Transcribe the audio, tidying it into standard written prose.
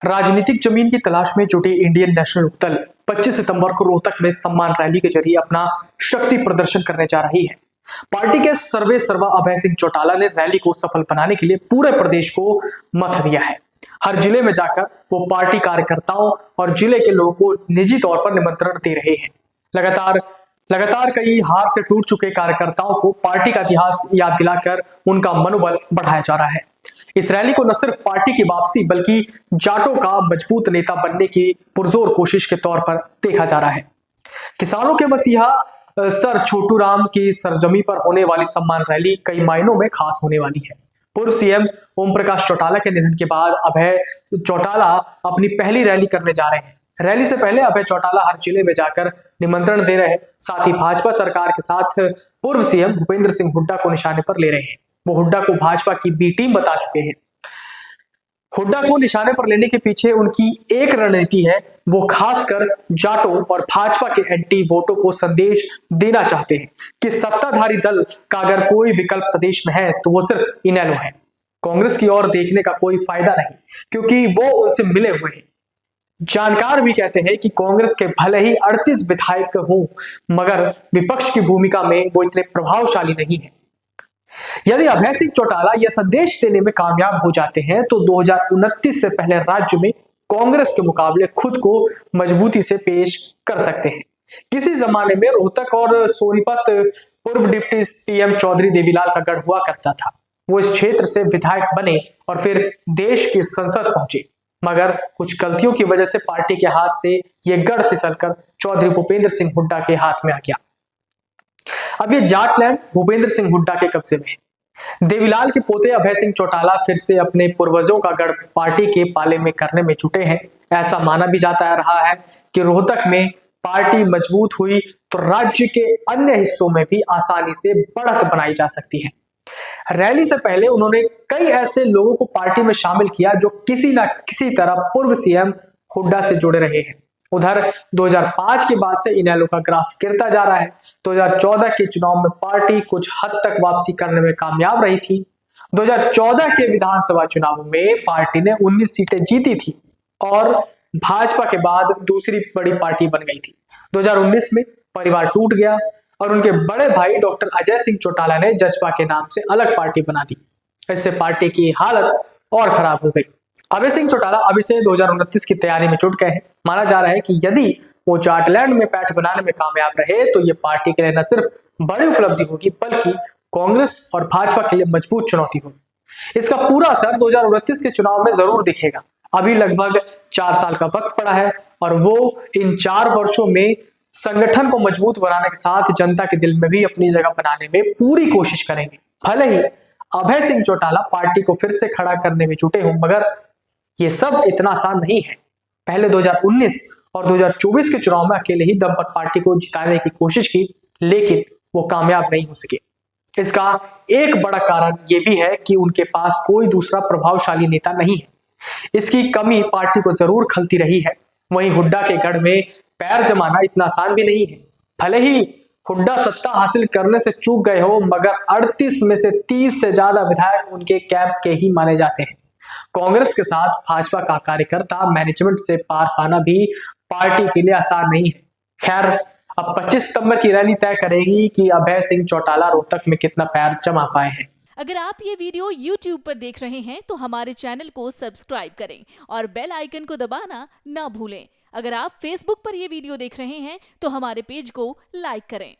राजनीतिक जमीन की तलाश में जुटी इंडियन नेशनल दल 25 सितंबर को रोहतक में सम्मान रैली के जरिए अपना शक्ति प्रदर्शन करने जा रही है। पार्टी के सर्वे सर्वा अभय सिंह चौटाला ने रैली को सफल बनाने के लिए पूरे प्रदेश को मत दिया है। हर जिले में जाकर वो पार्टी कार्यकर्ताओं और जिले के लोगों को निजी तौर पर निमंत्रण दे रहे हैं। लगातार कई हार से टूट चुके कार्यकर्ताओं को पार्टी का इतिहास याद दिलाकर उनका मनोबल बढ़ाया जा रहा है। इस रैली को न सिर्फ पार्टी की वापसी बल्कि जाटों का मजबूत नेता बनने की पुरजोर कोशिश के तौर पर देखा जा रहा है। किसानों के मसीहा सर छोटू राम की सरजमी पर होने वाली सम्मान रैली कई मायनों में खास होने वाली है। पूर्व सीएम ओम प्रकाश चौटाला के निधन के बाद अभय चौटाला अपनी पहली रैली करने जा रहे हैं। रैली से पहले अभय चौटाला हर जिले में जाकर निमंत्रण दे रहे हैं। साथ ही भाजपा सरकार के साथ पूर्व सीएम भूपेंद्र सिंह हुड्डा को निशाने पर ले रहे हैं। वो हुड्डा को भाजपा की बी टीम बता चुके हैं। हुड्डा को निशाने पर लेने के पीछे उनकी एक रणनीति है। वो खासकर जाटों और भाजपा के एंटी वोटों को संदेश देना चाहते हैं कि सत्ताधारी दल का अगर कोई विकल्प प्रदेश में है तो वो सिर्फ इनेलो है। कांग्रेस की ओर देखने का कोई फायदा नहीं, क्योंकि वो उनसे मिले हुए हैं। जानकार भी कहते हैं कि कांग्रेस के भले ही 38 विधायक हों, मगर विपक्ष की भूमिका में वो इतने प्रभावशाली नहीं है। यदि अभय सिंह चौटाला यह संदेश देने में कामयाब हो जाते हैं तो 2029 से पहले राज्य में कांग्रेस के मुकाबले खुद को मजबूती से पेश कर सकते हैं। किसी जमाने में रोहतक और सोनीपत पूर्व डिप्टी पीएम चौधरी देवीलाल का गढ़ हुआ करता था। वो इस क्षेत्र से विधायक बने और फिर देश की संसद पहुंचे, मगर कुछ गलतियों की वजह से पार्टी के हाथ से यह गढ़ फिसलकर चौधरी भूपेंद्र सिंह हुड्डा के हाथ में आ गया। अब ये जाटलैंड भूपेंद्र सिंह हुड्डा के कब्जे में है। देवीलाल के पोते अभय सिंह चौटाला फिर से अपने पूर्वजों का गढ़ पार्टी के पाले में करने में जुटे हैं। ऐसा माना भी जाता रहा है कि रोहतक में पार्टी मजबूत हुई तो राज्य के अन्य हिस्सों में भी आसानी से बढ़त बनाई जा सकती है। रैली से पहले उन्होंने कई ऐसे लोगों को पार्टी में शामिल किया जो किसी न किसी तरह पूर्व सीएम हुड्डा से जुड़े रहे हैं। उधर 2005 के बाद से इनेलो का ग्राफ गिरता जा रहा है। 2014 के चुनाव में पार्टी कुछ हद तक वापसी करने में कामयाब रही थी। 2014 के विधानसभा चुनाव में पार्टी ने 19 सीटें जीती थी और भाजपा के बाद दूसरी बड़ी पार्टी बन गई थी। 2019 में परिवार टूट गया और उनके बड़े भाई डॉक्टर अजय सिंह चौटाला ने जजपा के नाम से अलग पार्टी बना दी। इससे पार्टी की हालत और खराब हो गई। अभय सिंह चौटाला अभी से 2029 की तैयारी में जुट गए हैं। माना जा रहा है कि यदि वो जाटलैंड में पैठ बनाने में कामयाब रहे तो ये पार्टी के लिए न सिर्फ बड़ी उपलब्धि होगी बल्कि कांग्रेस और भाजपा के लिए मजबूत चुनौती होगी। इसका पूरा असर 2029 के चुनाव में जरूर दिखेगा। अभी लगभग 4 साल का वक्त पड़ा है और वो इन 4 वर्षों में संगठन को मजबूत बनाने के साथ जनता के दिल में भी अपनी जगह बनाने में पूरी कोशिश करेंगे। भले ही अभय सिंह चौटाला पार्टी को फिर से खड़ा करने में जुटे हों, मगर ये सब इतना आसान नहीं है। पहले 2019 और 2024 के चुनाव में अकेले ही दम पर पार्टी को जिताने की कोशिश की, लेकिन वो कामयाब नहीं हो सके। इसका एक बड़ा कारण ये भी है कि उनके पास कोई दूसरा प्रभावशाली नेता नहीं है। इसकी कमी पार्टी को जरूर खलती रही है। वहीं हुड्डा के गढ़ में पैर जमाना इतना आसान भी नहीं है। भले ही हुड्डा सत्ता हासिल करने से चूक गए हो, मगर 38 में से 30 से ज्यादा विधायक उनके कैंप के ही माने जाते हैं। कांग्रेस के साथ भाजपा का कार्यकर्ता मैनेजमेंट से पार पाना भी पार्टी के लिए आसान नहीं है। खैर, अब 25 सितंबर की रैली तय करेगी कि अभय सिंह चौटाला रोहतक में कितना पैर जमा पाए हैं। अगर आप ये वीडियो YouTube पर देख रहे हैं तो हमारे चैनल को सब्सक्राइब करें और बेल आइकन को दबाना ना भूलें। अगर आप Facebook पर ये वीडियो देख रहे हैं तो हमारे पेज को लाइक करें।